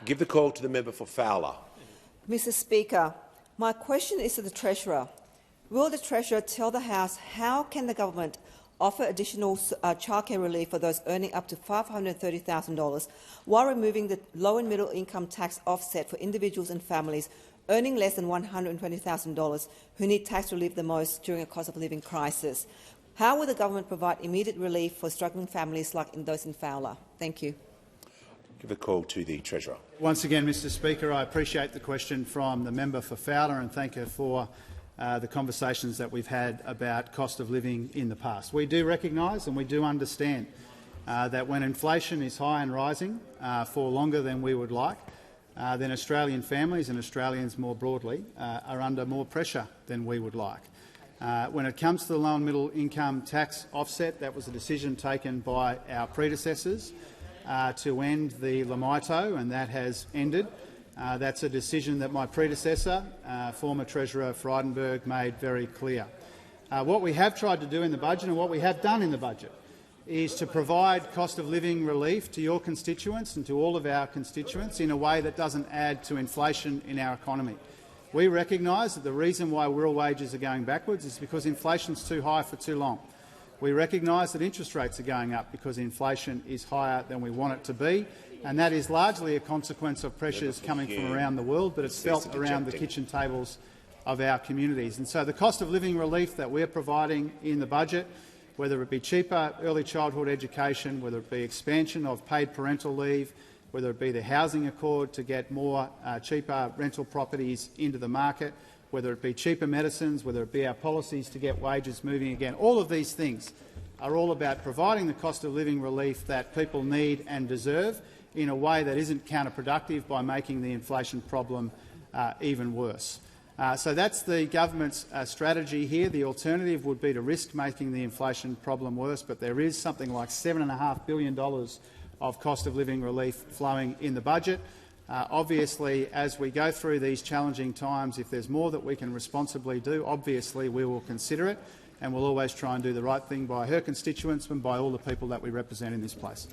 Give the call to the member for Fowler. Mr Speaker, my question is to the Treasurer. Will the Treasurer tell the House how can the government offer additional childcare relief for those earning up to $530,000 while removing the low and middle income tax offset for individuals and families earning less than $120,000 who need tax relief the most during a cost of living crisis? How will the government provide immediate relief for struggling families like those in Fowler? Thank you. Give the call to the Treasurer. Once again, Mr Speaker, I appreciate the question from the member for Fowler and thank her for the conversations that we've had about cost of living in the past. We do recognise and we do understand that when inflation is high and rising for longer than we would like, then Australian families and Australians more broadly are under more pressure than we would like. When it comes to the low and middle income tax offset, that was a decision taken by our predecessors to end the Lamito, and that has ended. That's a decision that my predecessor, former Treasurer Frydenberg, made very clear. What we have tried to do in the budget and what we have done in the budget is to provide cost of living relief to your constituents and to all of our constituents in a way that doesn't add to inflation in our economy. We recognise that the reason why real wages are going backwards is because inflation is too high for too long. We recognise that interest rates are going up because inflation is higher than we want it to be, and that is largely a consequence of pressures coming from around the world, but it's felt around the kitchen tables of our communities. And so the cost of living relief that we're providing in the budget, whether it be cheaper early childhood education, whether it be expansion of paid parental leave, whether it be the housing accord to get more cheaper rental properties into the market, whether it be cheaper medicines, whether it be our policies to get wages moving again. All of these things are all about providing the cost of living relief that people need and deserve in a way that isn't counterproductive by making the inflation problem even worse. So that's the government's strategy here. The alternative would be to risk making the inflation problem worse, but there is something like $7.5 billion of cost of living relief flowing in the budget. Obviously, as we go through these challenging times, if there's more that we can responsibly do, obviously we will consider it, and we'll always try and do the right thing by her constituents and by all the people that we represent in this place.